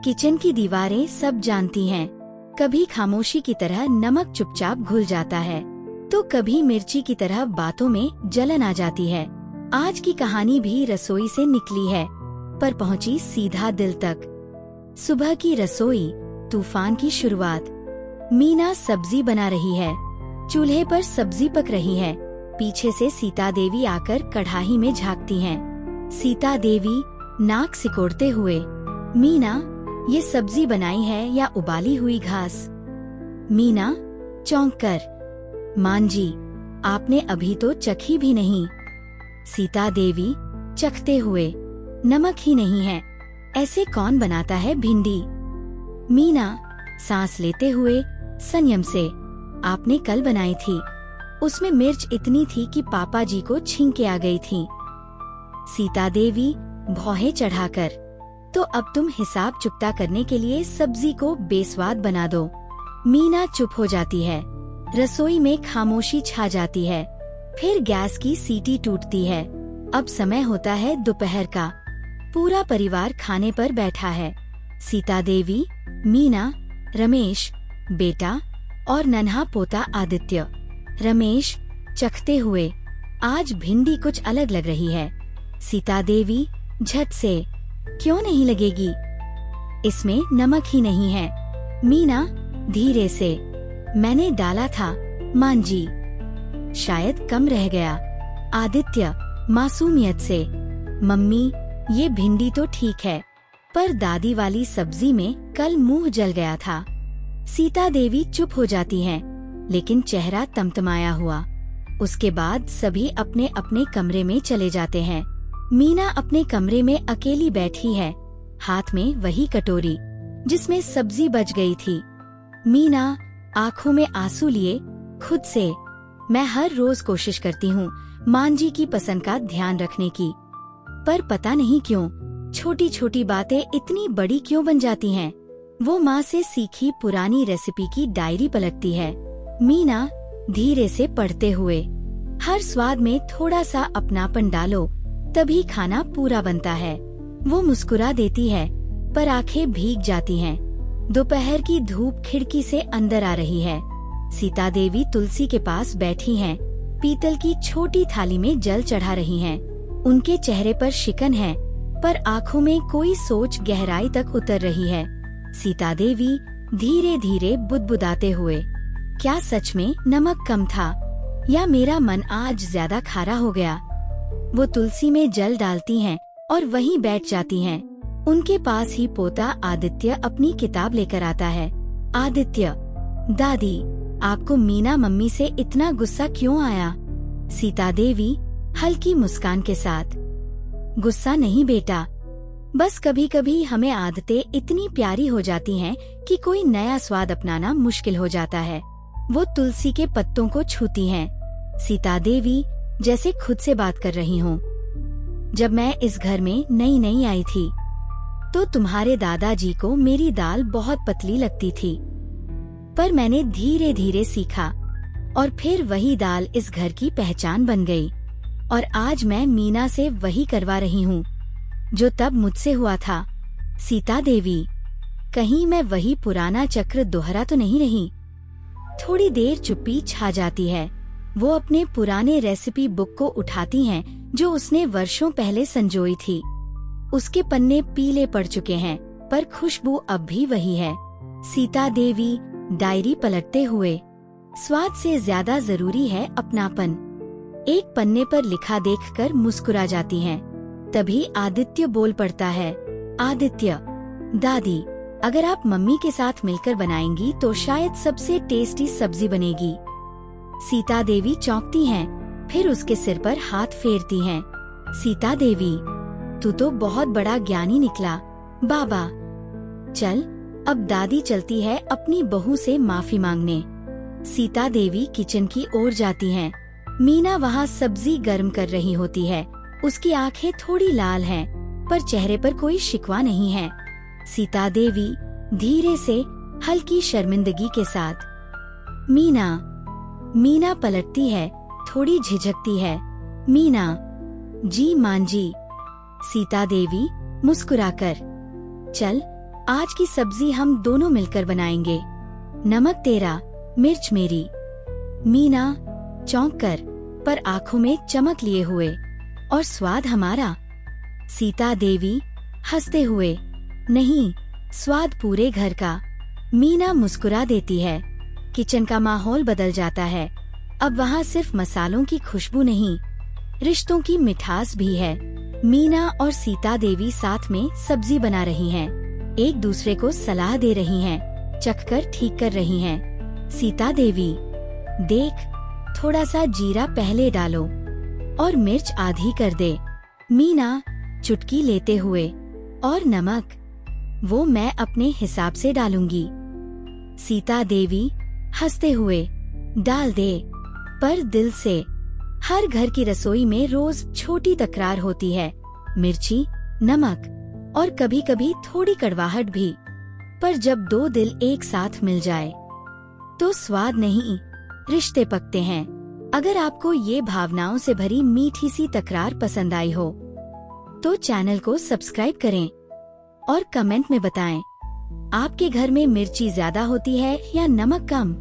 Kitchen की दीवारें सब जानती हैं। कभी खामोशी की तरह नमक चुपचाप घुल जाता है, तो कभी मिर्ची की तरह बातों में जलन आ जाती है। आज की कहानी भी रसोई से निकली है, पर पहुंची सीधा दिल तक। सुबह की रसोई, तूफान की शुरुआत। मीना सब्जी बना रही है। चूल्हे पर सब्जी पक रही है। पीछे से सीता देवी आकर कढ़ाई में झांकती हैं। सीता देवी नाक सिकोड़ते हुए, मीना, ये सब्जी बनाई है या उबाली हुई घास? मीना चौंक कर, मान जी, आपने अभी तो चखी भी नहीं। सीता देवी चखते हुए, नमक ही नहीं है, ऐसे कौन बनाता है भिंडी? मीना सांस लेते हुए संयम से, आपने कल बनाई थी, उसमें मिर्च इतनी थी कि पापा जी को छींके आ गई थी। सीता देवी भौहें चढ़ाकर, तो अब तुम हिसाब चुकता करने के लिए सब्जी को बेस्वाद बना दो। मीना चुप हो जाती है। रसोई में खामोशी छा जाती है। फिर गैस की सीटी टूटती है। अब समय होता है दोपहर का। पूरा परिवार खाने पर बैठा है। सीता देवी, मीना, रमेश, बेटा और नन्हा पोता आदित्य। रमेश चखते हुए, आज भिंडी कुछ अलग लग रही है। सीता देवी झट से, क्यों नहीं लगेगी? इसमें नमक ही नहीं है। मीना धीरे से, मैंने डाला था मान जी, शायद कम रह गया। आदित्य मासूमियत से, मम्मी, ये भिंडी तो ठीक है, पर दादी वाली सब्जी में कल मुंह जल गया था। सीता देवी चुप हो जाती हैं, लेकिन चेहरा तमतमाया हुआ। उसके बाद सभी अपने अपने कमरे में चले जाते हैं। मीना अपने कमरे में अकेली बैठी है, हाथ में वही कटोरी जिसमें सब्जी बच गई थी। मीना आंखों में आंसू लिए खुद से, मैं हर रोज कोशिश करती हूँ मान जी की पसंद का ध्यान रखने की, पर पता नहीं क्यों छोटी छोटी बातें इतनी बड़ी क्यों बन जाती हैं। वो माँ से सीखी पुरानी रेसिपी की डायरी पलटती है। मीना धीरे से पढ़ते हुए, हर स्वाद में थोड़ा सा अपनापन डालो, तभी खाना पूरा बनता है। वो मुस्कुरा देती है, पर आंखें भीग जाती हैं। दोपहर की धूप खिड़की से अंदर आ रही है। सीता देवी तुलसी के पास बैठी हैं, पीतल की छोटी थाली में जल चढ़ा रही हैं। उनके चेहरे पर शिकन है, पर आंखों में कोई सोच गहराई तक उतर रही है। सीता देवी धीरे धीरे बुदबुदाते हुए, क्या सच में नमक कम था, या मेरा मन आज ज्यादा खारा हो गया? वो तुलसी में जल डालती हैं और वहीं बैठ जाती हैं। उनके पास ही पोता आदित्य अपनी किताब लेकर आता है। आदित्य, दादी, आपको मीना मम्मी से इतना गुस्सा क्यों आया? सीता देवी हल्की मुस्कान के साथ, गुस्सा नहीं बेटा, बस कभी कभी हमें आदतें इतनी प्यारी हो जाती हैं कि कोई नया स्वाद अपनाना मुश्किल हो जाता है। वो तुलसी के पत्तों को छूती हैं। सीता देवी जैसे खुद से बात कर रही हूँ। जब मैं इस घर में नई नई आई थी, तो तुम्हारे दादाजी को मेरी दाल बहुत पतली लगती थी, पर मैंने धीरे धीरे सीखा, और फिर वही दाल इस घर की पहचान बन गई। और आज मैं मीना से वही करवा रही हूँ जो तब मुझसे हुआ था। सीता देवी, कहीं मैं वही पुराना चक्र दोहरा तो नहीं रही? थोड़ी देर चुप्पी छा जाती है। वो अपने पुराने रेसिपी बुक को उठाती हैं जो उसने वर्षों पहले संजोई थी। उसके पन्ने पीले पड़ चुके हैं, पर खुशबू अब भी वही है। सीता देवी डायरी पलटते हुए, स्वाद से ज्यादा जरूरी है अपनापन, एक पन्ने पर लिखा देखकर मुस्कुरा जाती हैं। तभी आदित्य बोल पड़ता है, आदित्य, दादी, अगर आप मम्मी के साथ मिलकर बनाएंगी तो शायद सबसे टेस्टी सब्जी बनेगी। सीता देवी चौंकती हैं, फिर उसके सिर पर हाथ फेरती हैं। सीता देवी, तू तो बहुत बड़ा ज्ञानी निकला बाबा। चल, अब दादी चलती है अपनी बहू से माफी मांगने। सीता देवी किचन की ओर जाती हैं। मीना वहाँ सब्जी गर्म कर रही होती है। उसकी आंखें थोड़ी लाल हैं, पर चेहरे पर कोई शिकवा नहीं है। सीता देवी धीरे से, हल्की शर्मिंदगी के साथ, मीना पलटती है, थोड़ी झिझकती है। मीना, जी मान जी। सीता देवी मुस्कुराकर, चल आज की सब्जी हम दोनों मिलकर बनाएंगे। नमक तेरा, मिर्च मेरी। मीना चौंक कर, पर आंखों में चमक लिए हुए, और स्वाद हमारा। सीता देवी हंसते हुए, नहीं, स्वाद पूरे घर का। मीना मुस्कुरा देती है। किचन का माहौल बदल जाता है। अब वहाँ सिर्फ मसालों की खुशबू नहीं, रिश्तों की मिठास भी है। मीना और सीता देवी साथ में सब्जी बना रही हैं, एक दूसरे को सलाह दे रही हैं, चखकर ठीक कर रही हैं। सीता देवी, देख, थोड़ा सा जीरा पहले डालो और मिर्च आधी कर दे। मीना चुटकी लेते हुए, और नमक, वो मैं अपने हिसाब से डालूंगी। सीता देवी हंसते हुए, डाल दे, पर दिल से। हर घर की रसोई में रोज छोटी तकरार होती है, मिर्ची, नमक और कभी कभी थोड़ी कड़वाहट भी। पर जब दो दिल एक साथ मिल जाए तो स्वाद नहीं, रिश्ते पकते हैं। अगर आपको ये भावनाओं से भरी मीठी सी तकरार पसंद आई हो तो चैनल को सब्सक्राइब करें और कमेंट में बताएं, आपके घर में मिर्ची ज्यादा होती है या नमक कम।